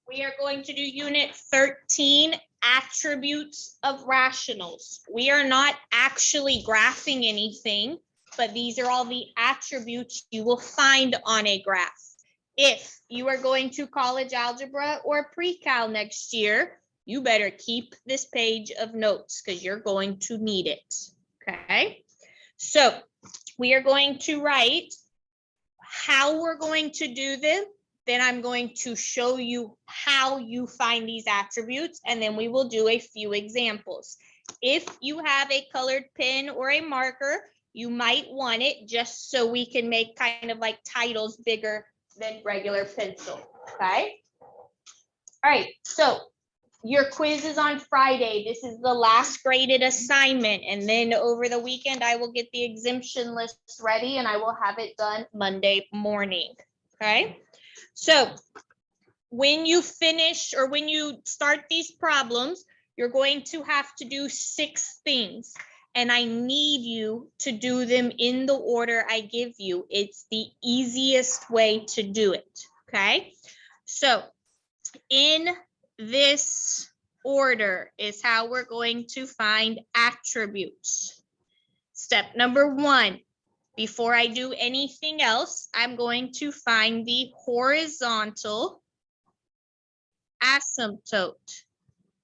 We are going to do unit 13, attributes of rationals. We are not actually graphing anything, but these are all the attributes you will find on a graph. If you are going to college algebra or pre-cal next year, you better keep this page of notes because you're going to need it, okay? So we are going to write how we're going to do them. Then I'm going to show you how you find these attributes, and then we will do a few examples. If you have a colored pen or a marker, you might want it just so we can make kind of like titles bigger than regular pencil, okay? All right, so your quiz is on Friday. This is the last graded assignment, and then over the weekend, I will get the exemption list ready, and I will have it done Monday morning, okay? So when you finish or when you start these problems, you're going to have to do 6 things. And I need you to do them in the order I give you. It's the easiest way to do it, okay? So in this order is how we're going to find attributes. Step number 1. Before I do anything else, I'm going to find the horizontal asymptote.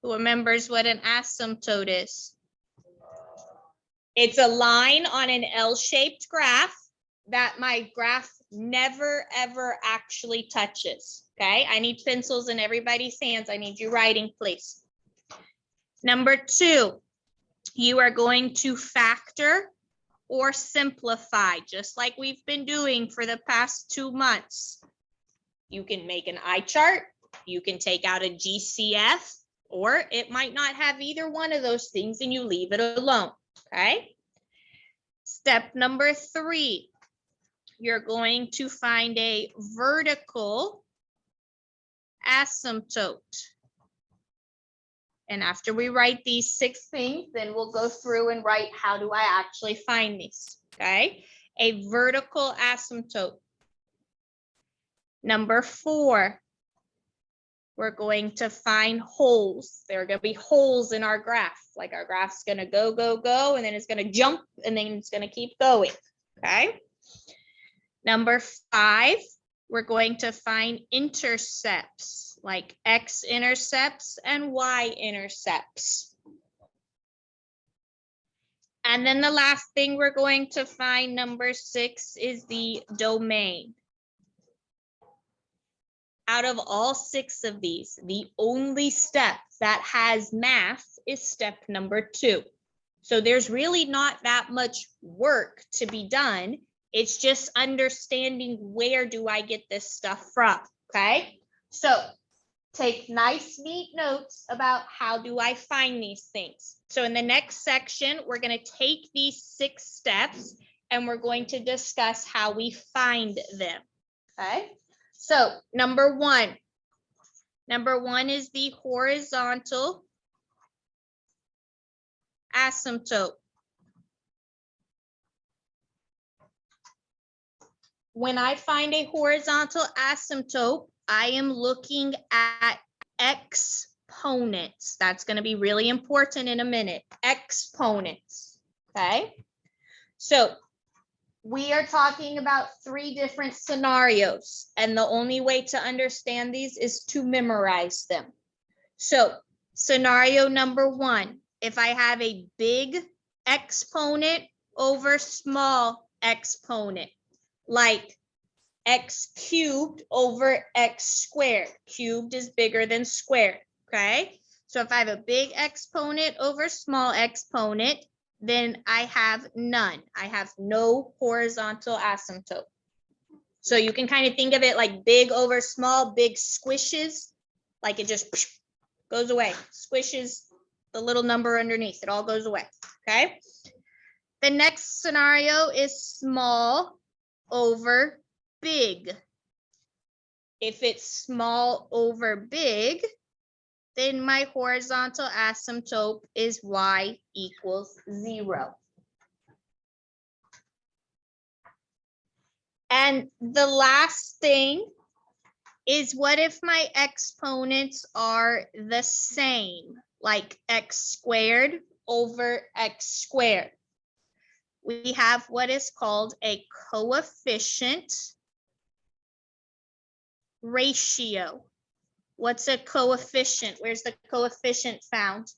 Who remembers what an asymptote is? It's a line on an L-shaped graph that my graph never, ever actually touches, okay? I need pencils in everybody's hands. I need you writing, please. Number 2, you are going to factor or simplify, just like we've been doing for the past 2 months. You can make an eye chart, you can take out a GCF, or it might not have either one of those things and you leave it alone, okay? Step number 3, you're going to find a vertical asymptote. And after we write these 6 things, then we'll go through and write how do I actually find these, okay? A vertical asymptote. Number 4, we're going to find holes. There are going to be holes in our graph. Like our graph's going to go, go, go, and then it's going to jump, and then it's going to keep going, okay? Number 5, we're going to find intercepts, like x-intercepts and y-intercepts. And then the last thing we're going to find, number 6, is the domain. Out of all 6 of these, the only step that has math is step number 2. So there's really not that much work to be done. It's just understanding where do I get this stuff from, okay? So take nice, neat notes about how do I find these things. So in the next section, we're going to take these 6 steps and we're going to discuss how we find them, okay? So number 1 is the horizontal asymptote. When I find a horizontal asymptote, I am looking at exponents. That's going to be really important in a minute. Exponents, okay? So we are talking about 3 different scenarios, and the only way to understand these is to memorize them. So scenario number 1, if I have a big exponent over small exponent, like x cubed over x squared. Cubed is bigger than squared, okay? So if I have a big exponent over small exponent, then I have none. I have no horizontal asymptote. So you can kind of think of it like big over small, big squishes, like it just goes away, squishes the little number underneath, it all goes away, okay? The next scenario is small over big. If it's small over big, then my horizontal asymptote is y equals 0. And the last thing is what if my exponents are the same, like x squared over x squared? We have what is called a coefficient ratio. What's a coefficient? Where's the coefficient found?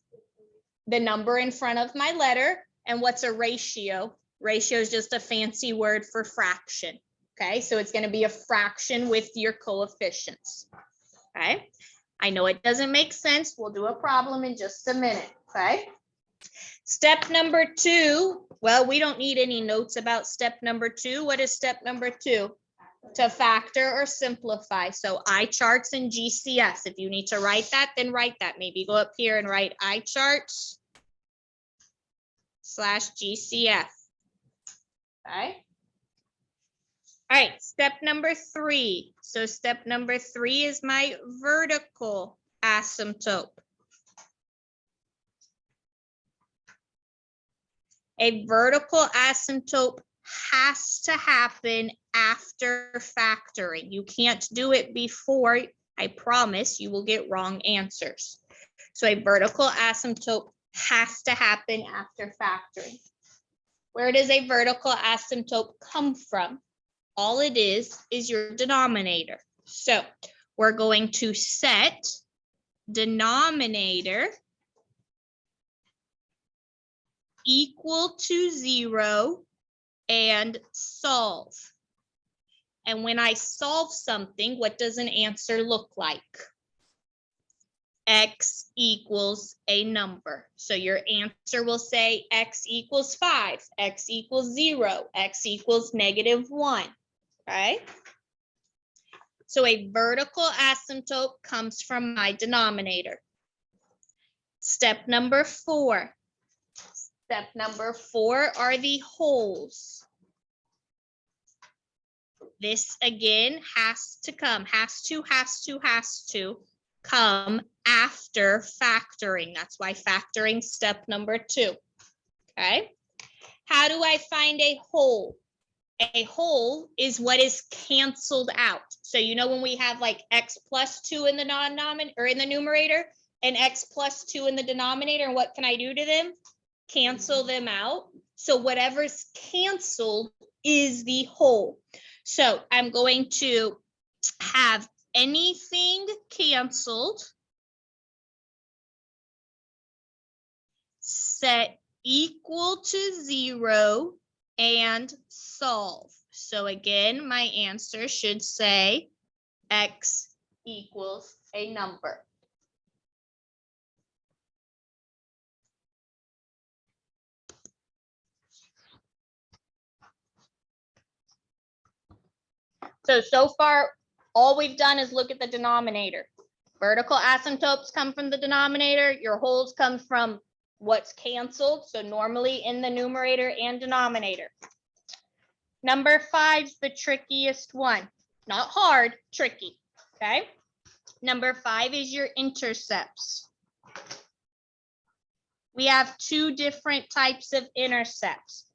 The number in front of my letter. And what's a ratio? Ratio is just a fancy word for fraction. Okay, so it's going to be a fraction with your coefficients. Okay, I know it doesn't make sense. We'll do a problem in just a minute. Okay, step number 2. Well, we don't need any notes about step number 2. What is step number 2? To factor or simplify. So I-charts and GCS. If you need to write that, then write that. Maybe go up here and write I-charts / GCF. Okay. All right, step number 3. So step number 3 is my vertical asymptote. A vertical asymptote has to happen after factoring. You can't do it before. I promise you will get wrong answers. So a vertical asymptote has to happen after factoring. Where does a vertical asymptote come from? All it is your denominator. So we're going to set denominator equal to 0 and solve. And when I solve something, what does an answer look like? X equals a number. So your answer will say x equals 5, x equals 0, x equals -1. Okay? So a vertical asymptote comes from my denominator. Step number 4. Step number 4 are the wholes. This again has to come after factoring. That's why factoring step number 2. Okay. How do I find a whole? A whole is what is canceled out. So you know when we have like x plus 2 in the denominator or in the numerator and x plus 2 in the denominator, and what can I do to them? Cancel them out. So whatever's canceled is the whole. So I'm going to have anything canceled set equal to 0 and solve. So again, my answer should say x equals a number. So far, all we've done is look at the denominator. Vertical asymptotes come from the denominator. Your wholes come from what's canceled. So normally in the numerator and denominator. Number 5 is the trickiest one. Not hard, tricky. Okay. Number 5 is your intercepts. We have 2 different types of intercepts.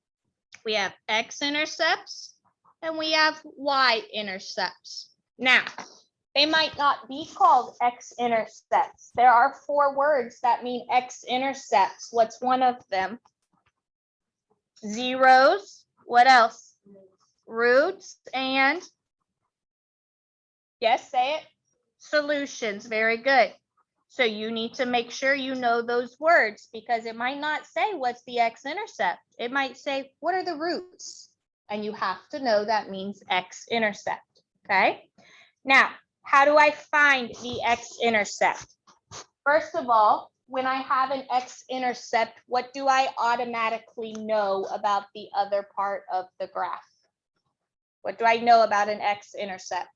We have x-intercepts and we have y-intercepts. Now, they might not be called x-intercepts. There are 4 words that mean x-intercepts. What's one of them? Zeros. What else? Roots and, yes, say it. Solutions. Very good. So you need to make sure you know those words because it might not say what's the x-intercept. It might say, what are the roots? And you have to know that means x-intercept. Okay. Now, how do I find the x-intercept? First of all, when I have an x-intercept, what do I automatically know about the other part of the graph? What do I know about an x-intercept?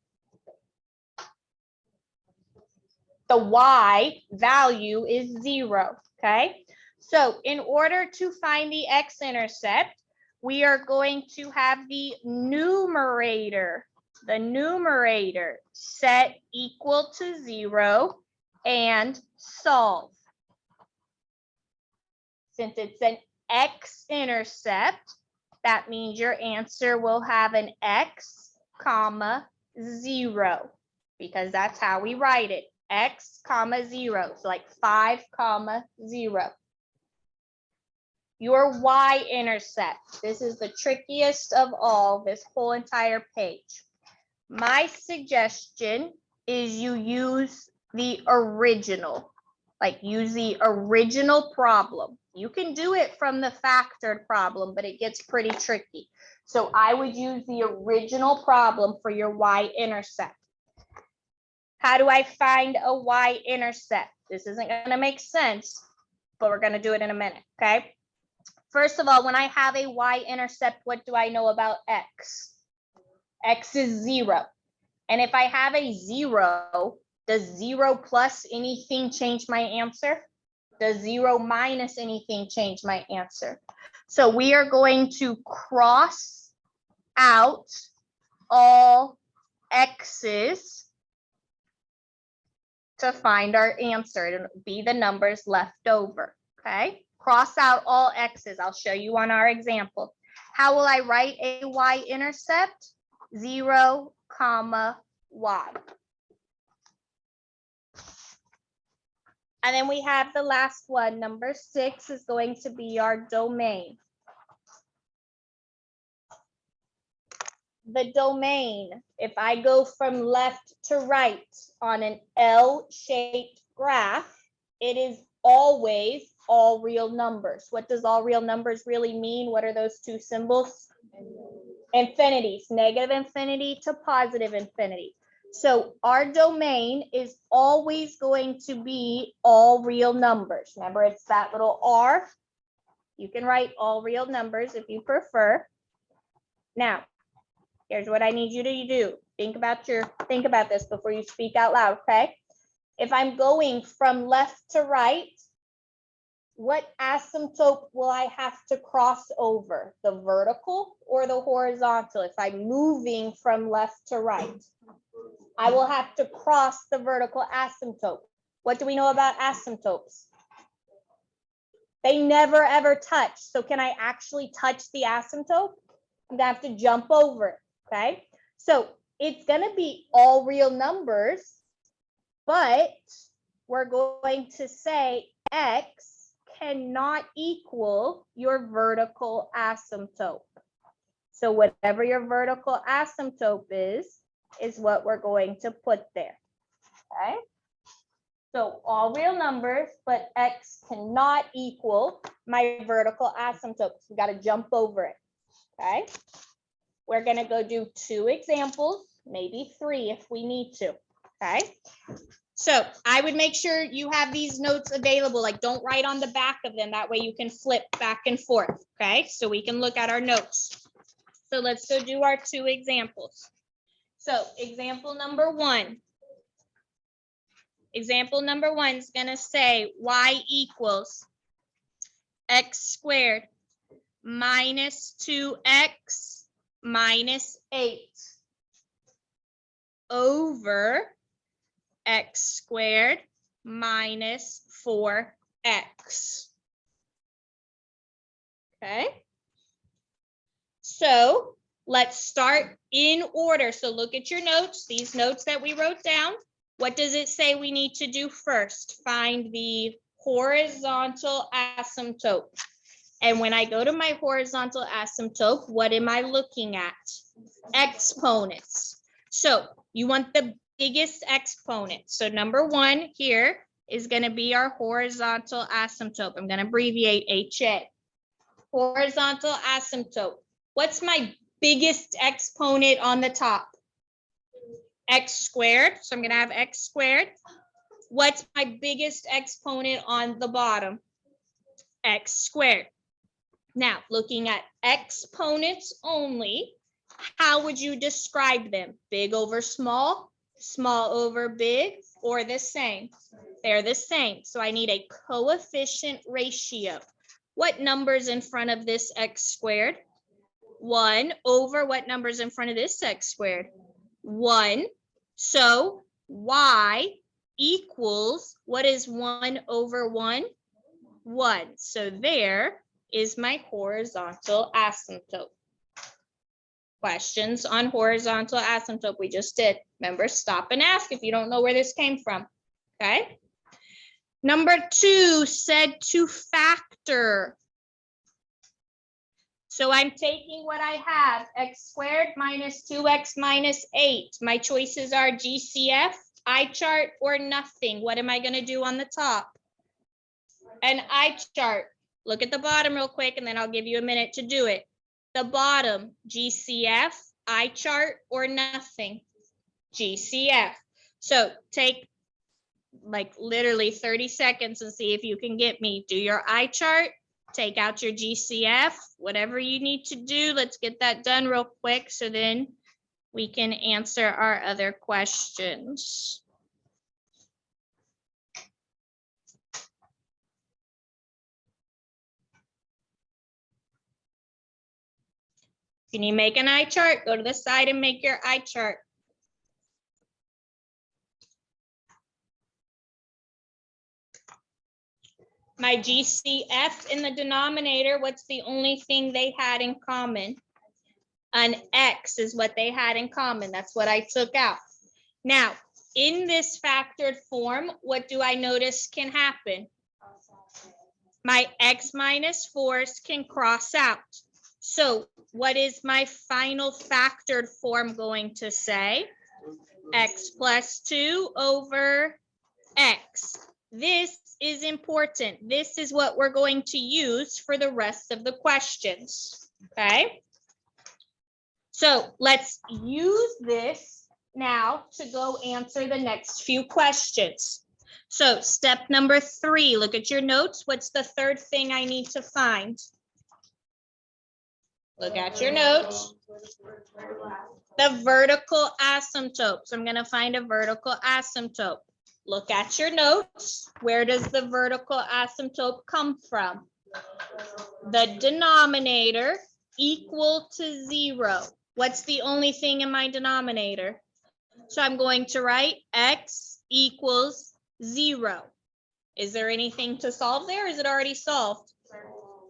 The y value is 0, okay? So in order to find the x-intercept, we are going to have the numerator set equal to 0 and solve. Since it's an x-intercept, that means your answer will have an x, comma, 0. because that's how we write it. X comma 0, so like 5 comma 0. Your y-intercept. This is the trickiest of all, this whole entire page. My suggestion is you use the original, like use the original problem. You can do it from the factored problem, but it gets pretty tricky. So I would use the original problem for your y-intercept. How do I find a y-intercept? This isn't going to make sense, but we're going to do it in a minute, okay? First of all, when I have a y-intercept, what do I know about x? X is 0. And if I have a 0, does 0 plus anything change my answer? Does 0 minus anything change my answer? So we are going to cross out all x's to find our answer. It'll be the numbers left over, okay? Cross out all x's. I'll show you on our example. How will I write a y-intercept? 0, comma, y. And then we have the last one. Number 6 is going to be our domain. The domain, if I go from left to right on an L-shaped graph, it is always all real numbers. What does all real numbers really mean? What are those two symbols? Infinities, negative infinity to positive infinity. So our domain is always going to be all real numbers. Remember, it's that little R. You can write all real numbers if you prefer. Now, here's what I need you to do. Think about this before you speak out loud, okay? If I'm going from left to right, what asymptote will I have to cross over? The vertical or the horizontal? If I'm moving from left to right, I will have to cross the vertical asymptote. What do we know about asymptotes? They never ever touch. So can I actually touch the asymptote? I'm gonna have to jump over it, okay? So it's gonna be all real numbers, but we're going to say X cannot equal your vertical asymptote. So whatever your vertical asymptote is what we're going to put there, okay? So all real numbers, but X cannot equal my vertical asymptote. We got to jump over it, okay? We're going to go do 2 examples, maybe 3 if we need to, okay? So I would make sure you have these notes available, like don't write on the back of them. That way you can flip back and forth, okay? So we can look at our notes. So let's go do our 2 examples. So example number 1. Example number 1 is going to say y equals x squared minus 2x minus 8 over x squared minus 4x. Okay. So let's start in order. So look at your notes, these notes that we wrote down. What does it say we need to do first? Find the horizontal asymptote. And when I go to my horizontal asymptote, what am I looking at? Exponents. So you want the biggest exponent. So number 1 here is going to be our horizontal asymptote. I'm going to abbreviate HA. Horizontal asymptote. What's my biggest exponent on the top? X squared. So I'm going to have x squared. What's my biggest exponent on the bottom? X squared. Now, looking at exponents only, how would you describe them? Big over small, small over big, or the same? They're the same. So I need a coefficient ratio. What number's in front of this x squared? 1 over what number's in front of this x squared? 1. So y equals, what is 1 over 1? 1. So there is my horizontal asymptote. Questions on horizontal asymptote we just did. Remember, stop and ask if you don't know where this came from. Okay. Number 2, said to factor. So I'm taking what I have, x squared minus 2x minus 8. My choices are GCF, eye chart, or nothing. What am I going to do on the top? An eye chart. Look at the bottom real quick, and then I'll give you a minute to do it. The bottom, GCF, eye chart, or nothing? GCF. So take like literally 30 seconds and see if you can get me. Do your eye chart, take out your GCF, whatever you need to do. Let's get that done real quick so then we can answer our other questions. Can you make an eye chart? Go to the side and make your eye chart. My GCF in the denominator, what's the only thing they had in common? An X is what they had in common. That's what I took out. Now, in this factored form, what do I notice can happen? My X minus 4s can cross out. So what is my final factored form going to say? X plus 2 over X. This is important. This is what we're going to use for the rest of the questions, okay? So let's use this now to go answer the next few questions. So step number 3, look at your notes. What's the third thing I need to find? Look at your notes. The vertical asymptote. So I'm going to find a vertical asymptote. Look at your notes. Where does the vertical asymptote come from? The denominator equal to 0. What's the only thing in my denominator? So I'm going to write x equals 0. Is there anything to solve there? Is it already solved?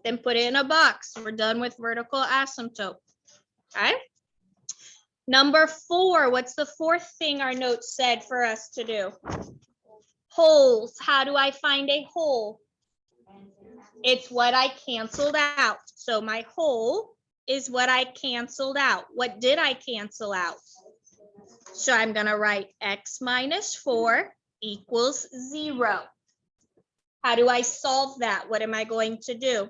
Then put it in a box. We're done with vertical asymptote. Okay. Number 4, what's the fourth thing our notes said for us to do? Holes. How do I find a hole? It's what I canceled out. So my hole is what I canceled out. What did I cancel out? So I'm going to write x minus 4 equals 0. How do I solve that? What am I going to do?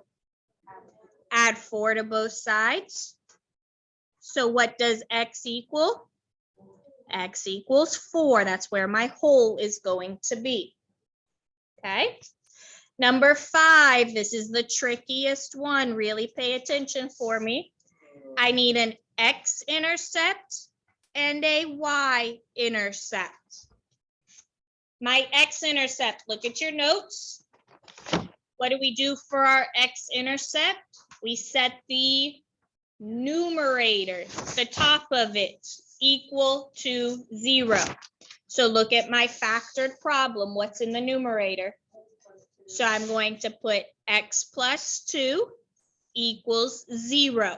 Add 4 to both sides. So what does x equal? X equals 4. That's where my hole is going to be. Okay. Number 5, this is the trickiest one. Really pay attention for me. I need an x-intercept and a y-intercept. My x-intercept, look at your notes. What do we do for our x-intercept? We set the numerator, the top of it, equal to 0. So look at my factored problem. What's in the numerator? So I'm going to put x plus 2 equals 0.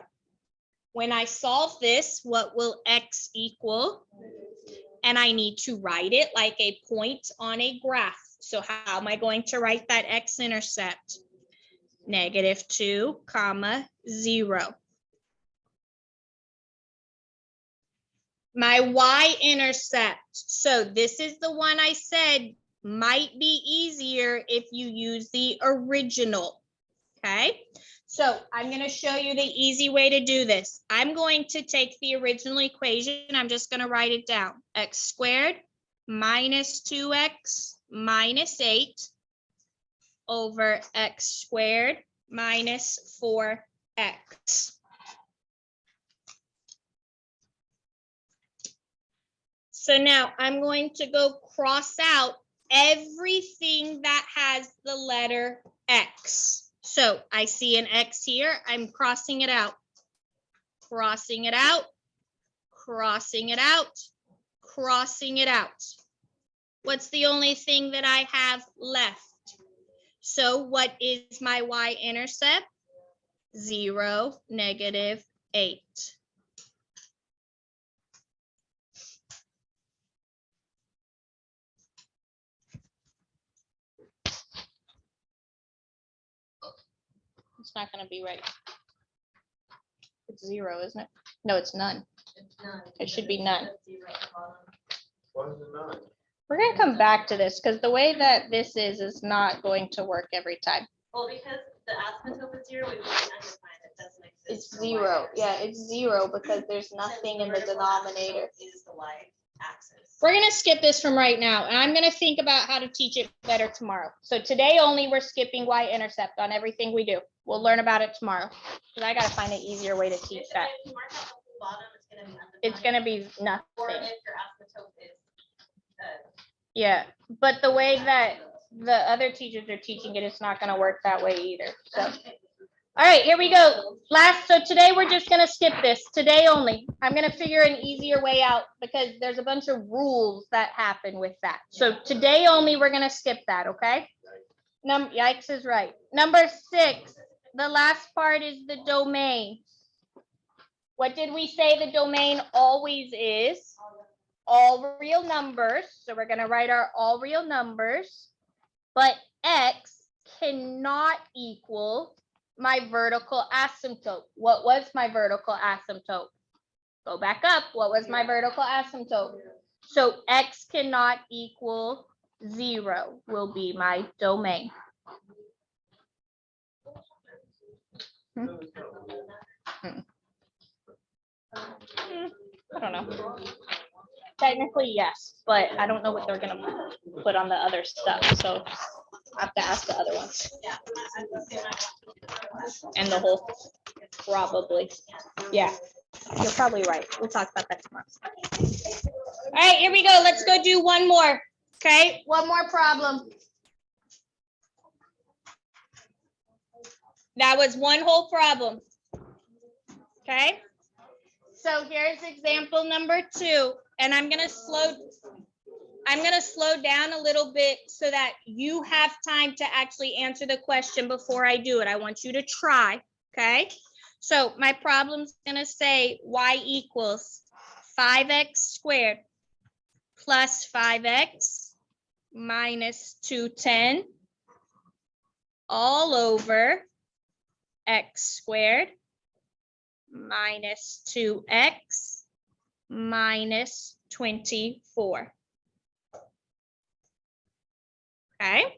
When I solve this, what will x equal? And I need to write it like a point on a graph. So how am I going to write that x-intercept? -2, 0. My y-intercept. So this is the one I said might be easier if you use the original. Okay. So I'm going to show you the easy way to do this. I'm going to take the original equation. I'm just going to write it down. X squared minus 2x minus 8 over x squared minus 4x. So now I'm going to go cross out everything that has the letter X. So I see an X here. I'm crossing it out, crossing it out, crossing it out, crossing it out. What's the only thing that I have left? So what is my y-intercept? 0, -8. It's not going to be right. It's 0, isn't it? No, it's none. It should be none. What is it not? We're going to come back to this because the way that this is not going to work every time. Well, because the asymptote is 0, we wouldn't undefined, it doesn't exist. It's for 0. y-intercept. Yeah, it's 0 because there's nothing in the Vertical denominator. asymptote is the y-axis. We're going to skip this from right now, and I'm going to think about how to teach it better tomorrow. So today only, we're skipping y-intercept on everything we do. We'll learn about it tomorrow because I got to find an easier way to teach that. If you mark out the bottom, It's going to be or nothing. if your asymptote is Yeah, but the way that the other teachers are teaching it, it's not going to work that way either. So, all right, here we go. So today we're just going to skip this. Today only. I'm going to figure an easier way out because there's a bunch of rules that happen with that. So today only, we're going to skip that, okay? Yikes is right. Number 6, the last part is the domain. What did we say the domain always is? All real numbers. So we're going to write our all real numbers, but x cannot equal my vertical asymptote. What was my vertical asymptote? Go back up. What was my vertical asymptote? So x cannot equal 0 will be my domain. I don't know. Technically, yes, but I don't know what they're going to put on the other stuff. So I have to ask the other ones. And the whole, probably. Yeah, you're probably right. We'll talk about that tomorrow. All right, here we go. Let's go do one more. Okay, one more problem. That was one whole problem. Okay. So here's example number 2, and I'm gonna slow down a little bit so that you have time to actually answer the question before I do it. I want you to try, okay? So my problem's gonna say y equals 5x squared plus 5x minus 210 all over x squared minus 2x minus 24. Okay.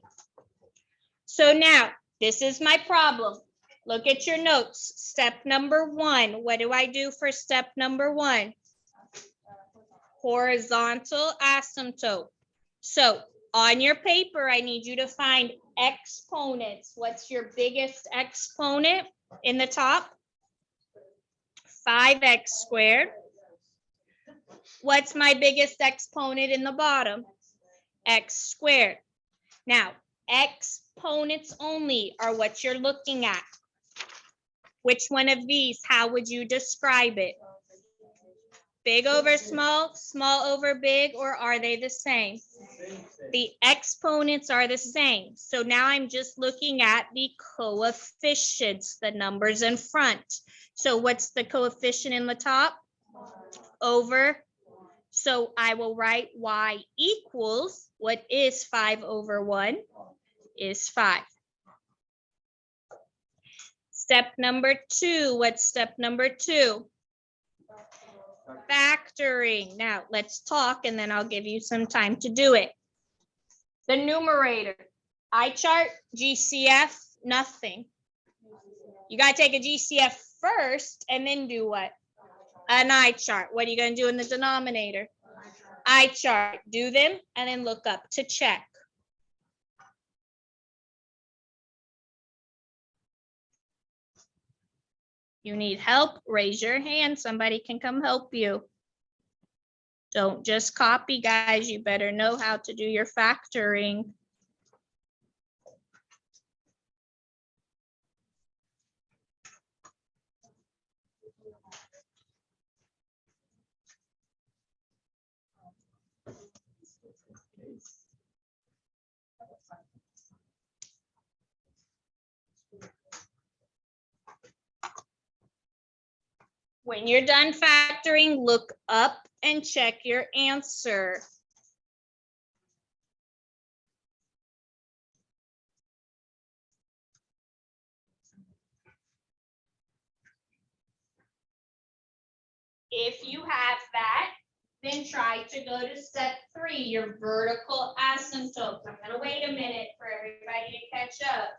So now this is my problem. Look at your notes. Step number 1. What do I do for step number 1? Horizontal asymptote. So on your paper, I need you to find exponents. What's your biggest exponent in the top? 5x squared. What's my biggest exponent in the bottom? X squared. Now, exponents only are what you're looking at. Which one of these, how would you describe it? Big over small, small over big, or are they the same? The exponents are the same. So now I'm just looking at the coefficients, the numbers in front. So what's the coefficient in the top? Over. So I will write y equals, what is 5 over 1? Is 5. Step number 2, what's step number 2? Factoring. Now let's talk and then I'll give you some time to do it. The numerator, eye chart, GCF, nothing. You got to take a GCF first and then do what? An eye chart. What are you going to do in the denominator? Eye chart. Do them and then look up to check. You need help? Raise your hand. Somebody can come help you. Don't just copy, guys. You better know how to do your factoring. When you're done factoring, look up and check your answer. If you have that, then try to go to step 3, your vertical asymptote. I'm gonna wait a minute for everybody to catch up.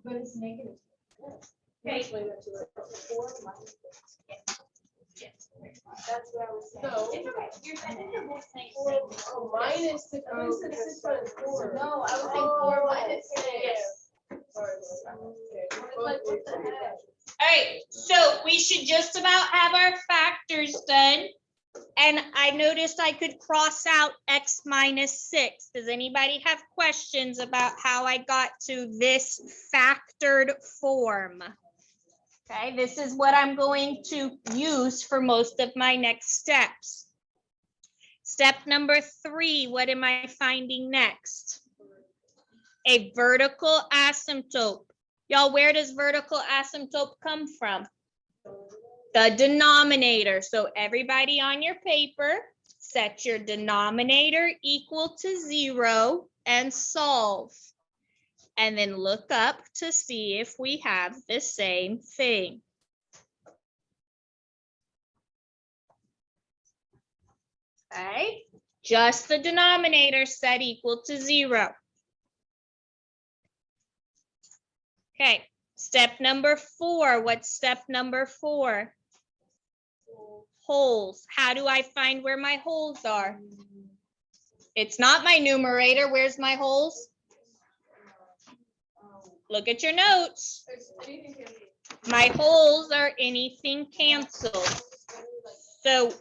But it's negative. Okay. That's what I was saying. So, It's okay. You're sending your both things. Minus 6. Oh, because 6 minus 4. No, I was saying 4 minus 6. Yes. Sorry. Like, what the heck? All right, so we should just about have our factors done. And I noticed I could cross out x minus 6. Does anybody have questions about how I got to this factored form? Okay, this is what I'm going to use for most of my next steps. Step number 3, what am I finding next? A vertical asymptote. Y'all, where does vertical asymptote come from? The denominator. So everybody on your paper, set your denominator equal to 0 and solve. And then look up to see if we have the same thing. Okay, just the denominator set equal to 0. Okay, step number 4. What's step number 4? Holes. How do I find where my holes are? It's not my numerator. Where's my holes? Look at your notes. My holes are anything canceled. So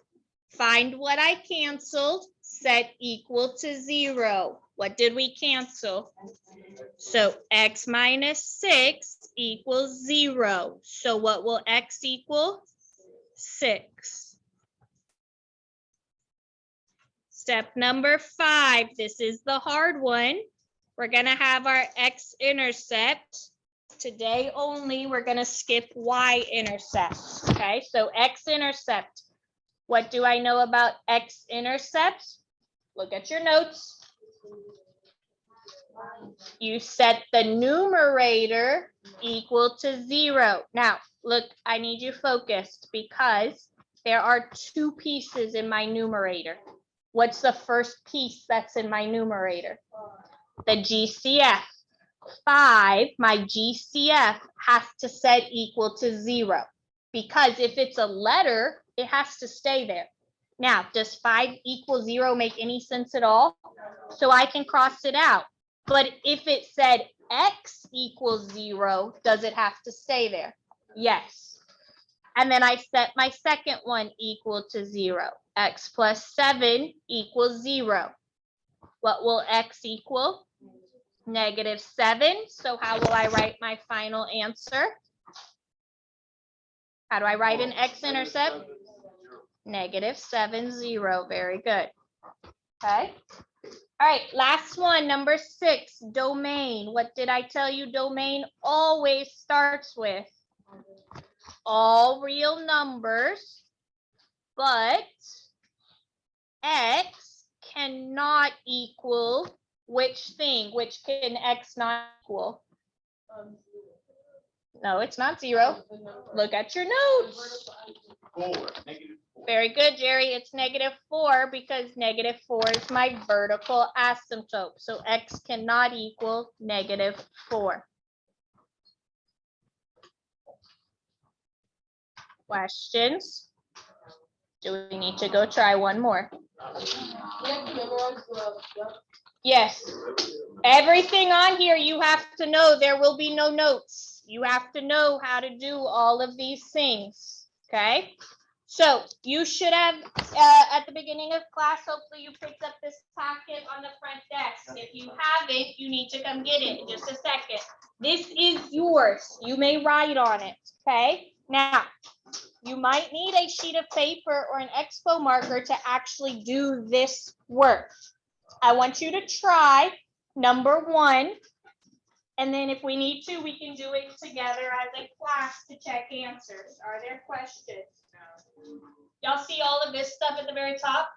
find what I canceled, set equal to 0. What did we cancel? So x minus 6 equals 0. So what will x equal? 6. Step number 5, this is the hard one. We're gonna have our x-intercept. Today only, we're gonna skip y-intercept, okay? So x-intercept, what do I know about x-intercept? Look at your notes. You set the numerator equal to 0. Now, look, I need you focused because there are 2 pieces in my numerator. What's the first piece that's in my numerator? The GCF. 5, my GCF has to set equal to 0 because if it's a letter, it has to stay there. Now, does 5 equal 0 make any sense at all? So I can cross it out. But if it said x equals 0, does it have to stay there? Yes. And then I set my second one equal to 0. X plus 7 equals 0. What will x equal? Negative 7. So how will I write my final answer? How do I write an x-intercept? Negative 7, 0. Very good. Okay. All right, last one, number 6, domain. What did I tell you domain always starts with? All real numbers, but x cannot equal which thing? Which can x not equal? No, it's not 0. Look at your notes. 4, negative 4. Very good, Jerry. It's negative 4 because negative 4 is my vertical asymptote. So x cannot equal negative 4. Questions? Do we need to go try one more? Yes. Everything on here you have to know. There will be no notes. You have to know how to do all of these things. Okay? So you should have, at the beginning of class, hopefully you picked up this packet on the front desk. If you haven't, you need to come get it in just a second. This is yours. You may write on it, okay? Now, You might need a sheet of paper or an expo marker to actually do this work. I want you to try number 1. And then if we need to, we can do it together as a class to check answers. Are there questions? Y'all see all of this stuff at the very top?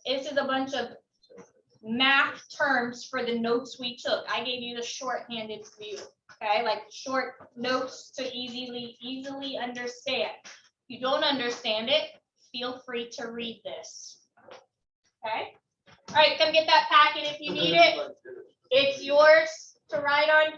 This is a bunch of math terms for the notes we took. I gave you the shorthanded view, okay? Like short notes to easily understand. If you don't understand it, feel free to read this, okay? All right, come get that packet if you need it. It's yours to write on.